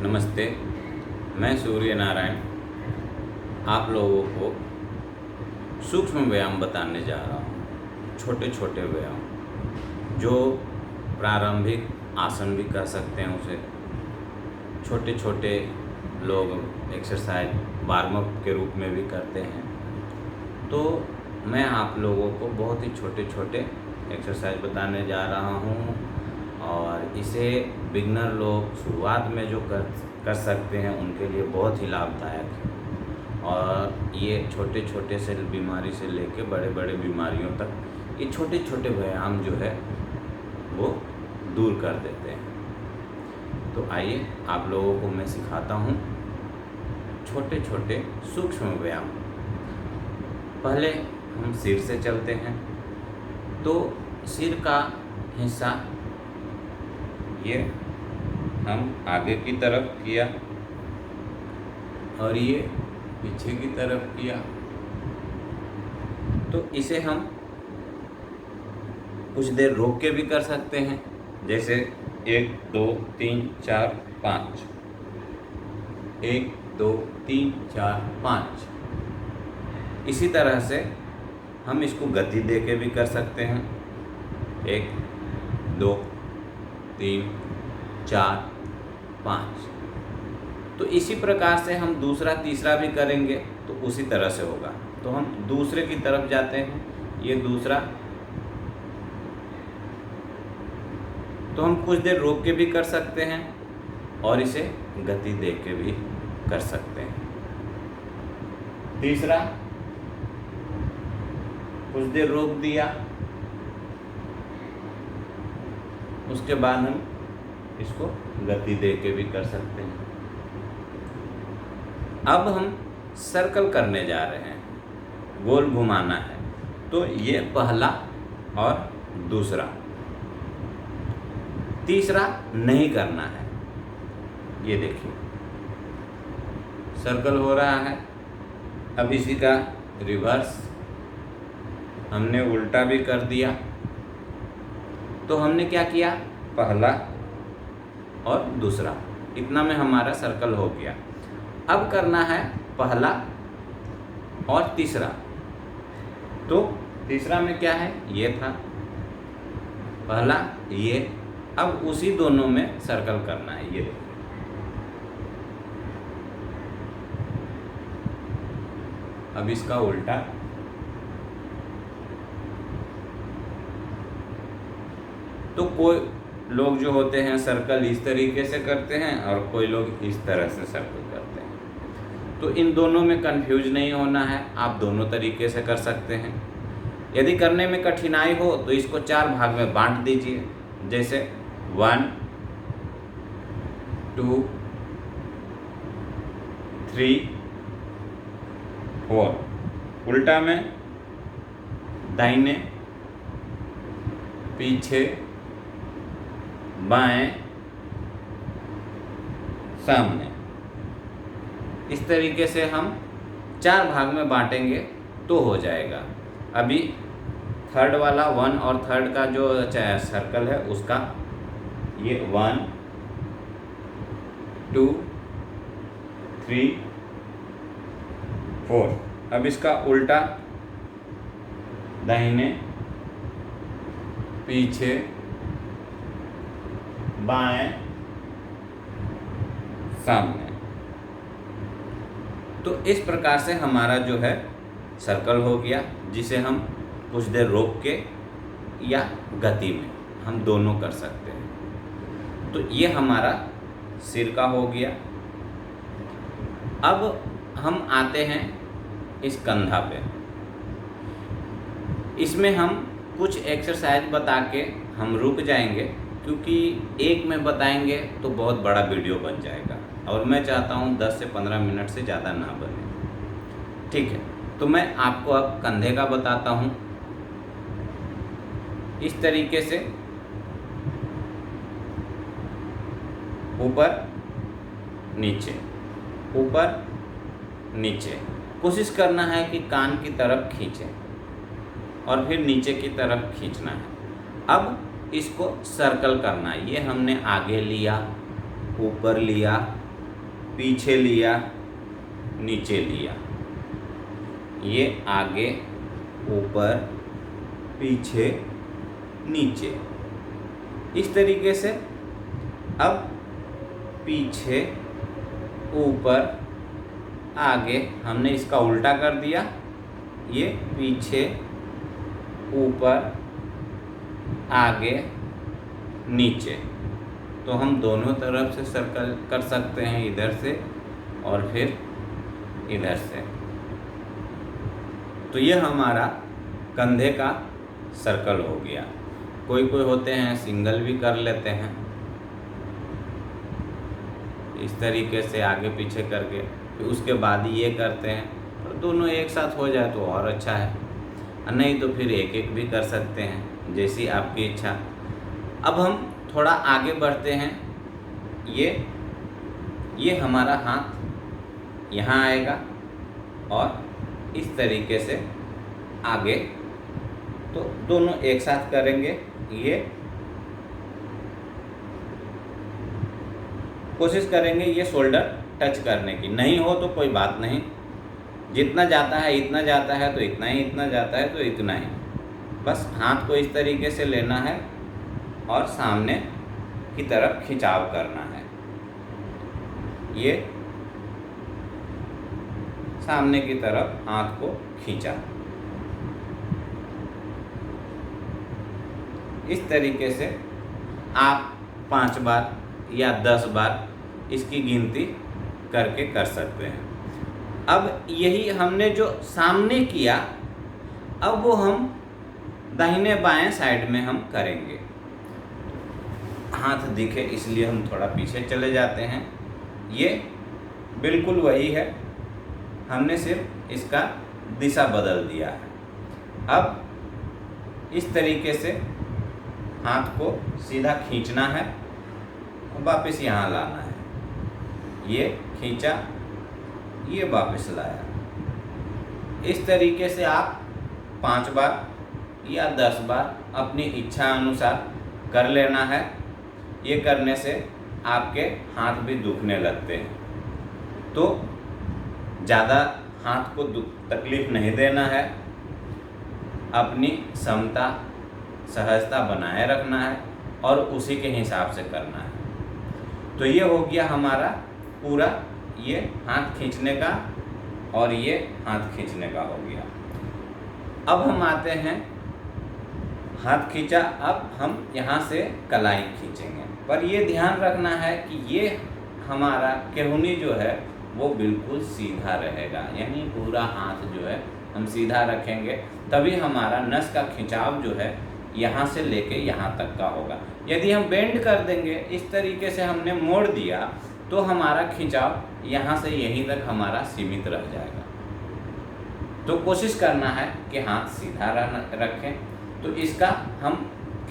नमस्ते। मैं सूर्य नारायण आप लोगों को सूक्ष्म व्यायाम बताने जा रहा हूँ। छोटे छोटे व्यायाम जो प्रारंभिक आसन भी कह सकते हैं, उसे छोटे छोटे लोग एक्सरसाइज वार्म अप के रूप में भी करते हैं। तो मैं आप लोगों को बहुत ही छोटे छोटे एक्सरसाइज बताने जा रहा हूँ और इसे बिगनर लोग शुरुआत में जो कर सकते हैं उनके लिए बहुत ही लाभदायक है। और ये छोटे छोटे से बीमारी से लेकर बड़े बड़े बीमारियों तक ये छोटे छोटे व्यायाम जो है वो दूर कर देते हैं। तो आइए आप लोगों को मैं सिखाता हूँ छोटे छोटे सूक्ष्म व्यायाम। पहले हम सिर से चलते हैं। तो सिर का हिस्सा ये हम आगे की तरफ किया और ये पीछे की तरफ किया। तो इसे हम कुछ देर रोक के भी कर सकते हैं, जैसे 1 2 3 4 5, 1 2 3 4 5। इसी तरह से हम इसको गति दे के भी कर सकते हैं, 1 2 3 4 5। तो इसी प्रकार से हम दूसरा तीसरा भी करेंगे तो उसी तरह से होगा। तो हम दूसरे की तरफ जाते हैं, ये दूसरा। तो हम कुछ देर रोक के भी कर सकते हैं और इसे गति दे के भी कर सकते हैं। तीसरा, कुछ देर रोक दिया, उसके बाद हम इसको गति दे के भी कर सकते हैं। अब हम सर्कल करने जा रहे हैं, गोल घुमाना है। तो ये पहला और दूसरा। तीसरा नहीं करना है। ये देखिए सर्कल हो रहा है। अब इसी का रिवर्स हमने उल्टा भी कर दिया। तो हमने क्या किया, पहला और दूसरा, इतना में हमारा सर्कल हो गया। अब करना है पहला और तीसरा। तो तीसरा में क्या है, ये था पहला, ये। अब उसी दोनों में सर्कल करना है, ये देखो। अब इसका उल्टा। तो कोई लोग जो होते हैं सर्कल इस तरीके से करते हैं और कोई लोग इस तरह से सर्कल करते हैं। तो इन दोनों में कंफ्यूज नहीं होना है, आप दोनों तरीके से कर सकते हैं। यदि करने में कठिनाई हो तो इसको 4 भाग में बांट दीजिए, जैसे 1 2 3 4। उल्टा में दाहिने, पीछे, बाएं, सामने। इस तरीके से हम 4 भाग में बांटेंगे तो हो जाएगा। अभी थर्ड वाला 1 और थर्ड का जो सर्कल है उसका ये 1 2 3 4। अब इसका उल्टा, दाहिने, पीछे, बाएं, सामने। तो इस प्रकार से हमारा जो है सर्कल हो गया, जिसे हम कुछ देर रोक के या गति में हम दोनों कर सकते हैं। तो ये हमारा सिर का हो गया। अब हम आते हैं इस कंधा पे। इसमें हम कुछ एक्सरसाइज बता के हम रुक जाएंगे, क्योंकि एक में बताएंगे तो बहुत बड़ा वीडियो बन जाएगा और मैं चाहता हूँ 10 से 15 मिनट से ज़्यादा ना बने। ठीक है, तो मैं आपको अब कंधे का बताता हूँ। इस तरीके से ऊपर नीचे, ऊपर नीचे। कोशिश करना है कि कान की तरफ खींचें और फिर नीचे की तरफ खींचना है। अब इसको सर्कल करना है। ये हमने आगे लिया, ऊपर लिया, पीछे लिया, नीचे लिया, ये आगे, ऊपर, पीछे, नीचे, इस तरीके से। अब पीछे, ऊपर, आगे हमने इसका उल्टा कर दिया, ये पीछे, ऊपर, आगे, नीचे। तो हम दोनों तरफ से सर्कल कर सकते हैं, इधर से और फिर इधर से। तो ये हमारा कंधे का सर्कल हो गया। कोई कोई होते हैं सिंगल भी कर लेते हैं, इस तरीके से आगे पीछे करके, फिर उसके बाद ये करते हैं। और दोनों एक साथ हो जाए तो और अच्छा है, नहीं तो फिर एक एक भी कर सकते हैं, जैसी आपकी इच्छा। अब हम थोड़ा आगे बढ़ते हैं। ये हमारा हाथ यहाँ आएगा और इस तरीके से आगे, तो दोनों एक साथ करेंगे। ये कोशिश करेंगे ये शोल्डर टच करने की, नहीं हो तो कोई बात नहीं, जितना जाता है इतना जाता है तो इतना ही, इतना जाता है तो इतना ही। बस हाथ को इस तरीके से लेना है और सामने की तरफ खिंचाव करना है। ये सामने की तरफ हाथ को खींचा, इस तरीके से आप 5 बार या 10 बार इसकी गिनती करके कर सकते हैं। अब यही हमने जो सामने किया, अब वो हम दाहिने बाएं साइड में हम करेंगे। हाथ दिखे इसलिए हम थोड़ा पीछे चले जाते हैं। ये बिल्कुल वही है, हमने सिर्फ इसका दिशा बदल दिया है। अब इस तरीके से हाथ को सीधा खींचना है और वापस यहाँ लाना है। ये खींचा, ये वापस लाया। इस तरीके से आप 5 बार या 10 बार अपनी इच्छा अनुसार कर लेना है। ये करने से आपके हाथ भी दुखने लगते हैं, तो ज़्यादा हाथ को तकलीफ नहीं देना है। अपनी समता, सहजता बनाए रखना है और उसी के हिसाब से करना है। तो ये हो गया हमारा पूरा, ये हाथ खींचने का और ये हाथ खींचने का हो गया। अब हम आते हैं, हाथ खींचा, अब हम यहाँ से कलाई खींचेंगे। पर ये ध्यान रखना है कि ये हमारा केहूनी जो है वो बिल्कुल सीधा रहेगा, यानी पूरा हाथ जो है हम सीधा रखेंगे, तभी हमारा नस का खिंचाव जो है यहाँ से लेके यहाँ तक का होगा। यदि हम बेंड कर देंगे, इस तरीके से हमने मोड़ दिया, तो हमारा खिंचाव यहाँ से यहीं तक हमारा सीमित रह जाएगा। तो कोशिश करना है कि हाथ सीधा रखें। तो इसका हम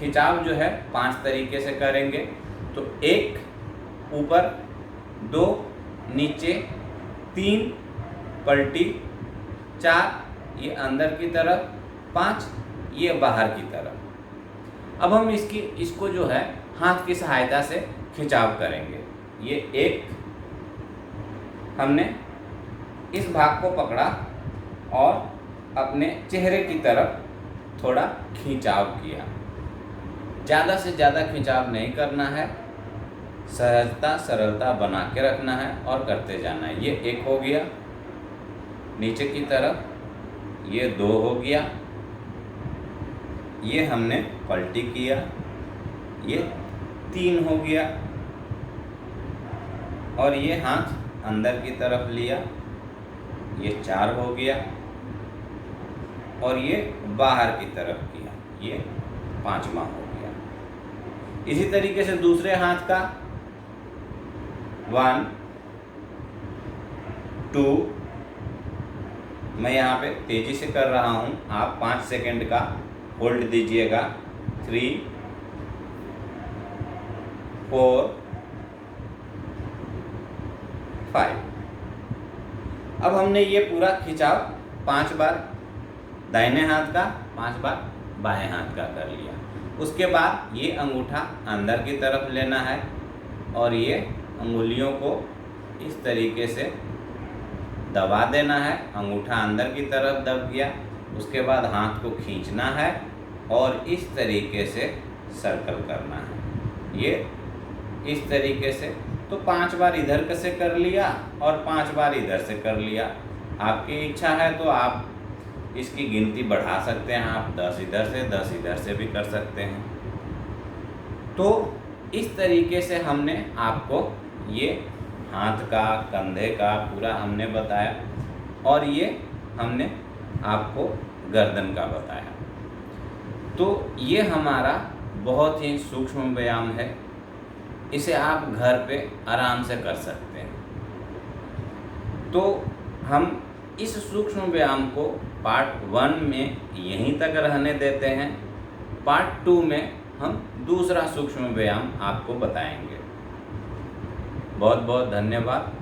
खिंचाव जो है 5 तरीके से करेंगे। तो 1 ऊपर, 2 नीचे, 3 पलटी, 4 ये अंदर की तरफ, 5 ये बाहर की तरफ। अब हम इसको जो है हाथ की सहायता से खिंचाव करेंगे। ये 1 हमने इस भाग को पकड़ा और अपने चेहरे की तरफ थोड़ा खिंचाव किया। ज़्यादा से ज़्यादा खिंचाव नहीं करना है, सहजता सरलता बना के रखना है और करते जाना है। ये 1 हो गया, नीचे की तरफ ये 2 हो गया, ये हमने पलटी किया, ये 3 हो गया, और ये हाथ अंदर की तरफ लिया, ये 4 हो गया, और ये बाहर की तरफ किया, ये 5वां हो गया। इसी तरीके से दूसरे हाथ का 1 2, मैं यहाँ पे तेजी से कर रहा हूँ, आप 5 सेकंड का होल्ड दीजिएगा। 3 4 5। अब हमने ये पूरा खिंचाव 5 बार दाहिने हाथ का, 5 बार बाएं हाथ का कर लिया। उसके बाद ये अंगूठा अंदर की तरफ लेना है और ये अंगुलियों को इस तरीके से दबा देना है। अंगूठा अंदर की तरफ दब गया, उसके बाद हाथ को खींचना है और इस तरीके से सर्कल करना है। ये इस तरीके से तो 5 बार इधर से कर लिया और 5 बार इधर से कर लिया। आपकी इच्छा है तो आप इसकी गिनती बढ़ा सकते हैं, आप 10 इधर से 10 इधर से भी कर सकते हैं। तो इस तरीके से हमने आपको ये हाथ का, कंधे का पूरा हमने बताया और ये हमने आपको गर्दन का बताया। तो ये हमारा बहुत ही सूक्ष्म व्यायाम है, इसे आप घर पे आराम से कर सकते हैं। तो हम इस सूक्ष्म व्यायाम को पार्ट 1 में यहीं तक रहने देते हैं। पार्ट 2 में हम दूसरा सूक्ष्म व्यायाम आपको बताएंगे। बहुत बहुत धन्यवाद।